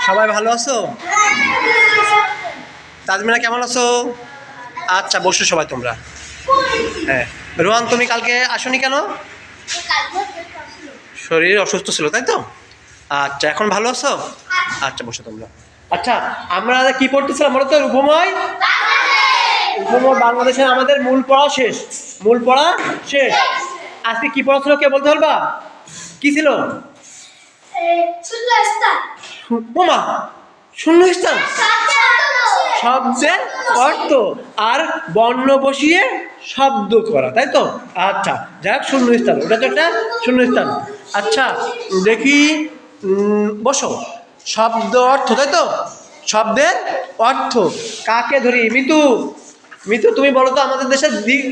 সবাই ভালো আছো? তাজমিনা কেমন আছো? আচ্ছা বসো সবাই তোমরা। হ্যাঁ, রোহান তুমি কালকে আসোনি কেন? শরীর অসুস্থ ছিল তাই তো? আচ্ছা এখন ভালো আছো? আচ্ছা বসো তোমরা। আচ্ছা আমরা কি পড়তেছিলাম বলো তো? উপময় বাংলাদেশের আমাদের মূল পড়া শেষ। মূল পড়া শেষ। আজকে কি পড়া ছিল কে বলতে পারবা? কি ছিল? বোমা শূন্যস্থান, শব্দের অর্থ আর বর্ণ বসিয়ে শব্দ করা তাই তো? আচ্ছা যাই হোক শূন্যস্থান, ওটা তো একটা শূন্যস্থান। আচ্ছা দেখি বসো। শব্দ অর্থ তাই তো? শব্দের অর্থ কাকে ধরি? মিতু, মিতু তুমি বলো তো আমাদের দেশের দিক,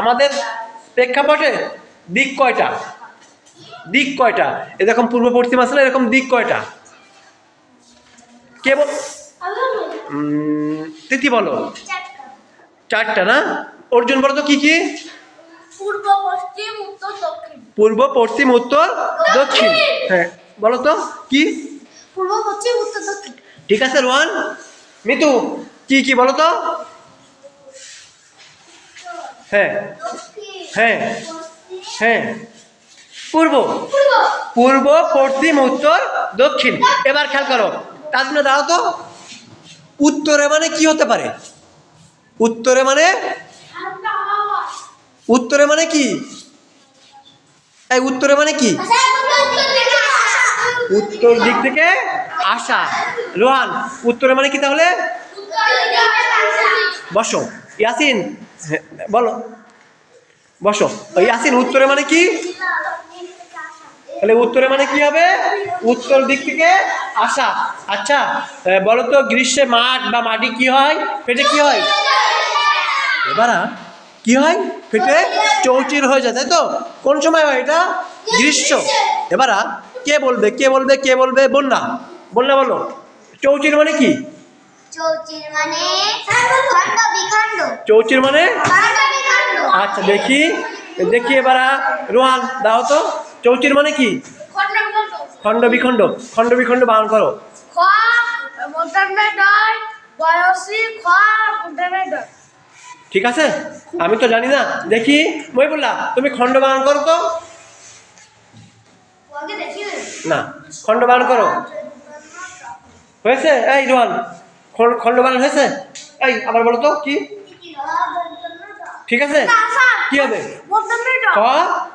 আমাদের প্রেক্ষাপটে দিক কয়টা? দিক কয়টা? এরকম পূর্ব পশ্চিম আসলে এরকম দিক কয়টা? কে বল? তিথি বলো। চারটা না? অর্জুন বলো তো কি কি? পূর্ব পশ্চিম উত্তর দক্ষিণ। পূর্ব পশ্চিম উত্তর দক্ষিণ। হ্যাঁ বলো তো কি? পূর্ব পশ্চিম উত্তর দক্ষিণ। ঠিক আছে রোহান। মিতু কি কি বলো তো? হ্যাঁ হ্যাঁ হ্যাঁ পূর্ব পূর্ব পশ্চিম উত্তর দক্ষিণ। এবার খেয়াল করো, তাজমিনা দাও তো। উত্তরে মানে কি হতে পারে? উত্তরে মানে, উত্তরে মানে কি? এই উত্তরে মানে কি? উত্তর দিক থেকে আসা। রোহান উত্তরে মানে কি তাহলে? বসো। ইয়াসিন বলো। বসো। ইয়াসিন উত্তরে মানে কি? তাহলে উত্তরে মানে কি হবে? উত্তর দিক থেকে আসা। আচ্ছা বলো তো গ্রীষ্মে মাঠ বা মাটি কি হয়? ফেটে কি হয়? এবার কি হয়? ফেটে চৌচির হয়ে যায় তাই তো? কোন সময় হয় এটা? গ্রীষ্ম। এবার কে বলবে কে বলবে কে বলবে? বন্যা। বন্যা বলো। চৌচির মানে কি? চৌচির মানে খণ্ড বিখণ্ড। চৌচির মানে? খণ্ড বিখণ্ড। আচ্ছা দেখি দেখি এবার রোহান দাও তো। চৌচির মানে কি? খণ্ড বিখণ্ড। খণ্ড বিখণ্ড। খণ্ড বিখণ্ড বানান করো। খ মূর্ধন্য ডয় বয়সী খ মূর্ধন্য ডয়। ঠিক আছে আমি তো জানি না। দেখি মহিবুল্লাহ তুমি খণ্ড বানান করো তো। না খণ্ড বানান করো। হয়েছে? এই রোহান খণ্ড বানান হয়েছে? এই আবার বলো তো কি? ঠিক আছে কি হবে? খ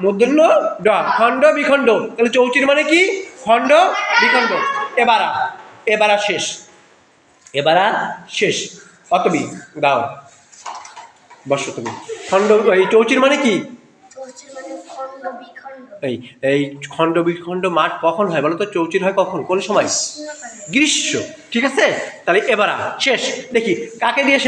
মূর্ধন্য ড খণ্ড বিখণ্ড। তাহলে চৌচির মানে কি? খণ্ড বিখণ্ড। এবারা এবারা শেষ। এবারা শেষ। অতবি দাও বসো তুমি। খণ্ড এই চৌচির মানে কি? এই এই খণ্ড বিখণ্ড মাঠ কখন হয় বলো তো? চৌচির হয় কখন? কোন সময়? গ্রীষ্ম। ঠিক আছে তাহলে এবারা শেষ। দেখি কাকে দিয়ে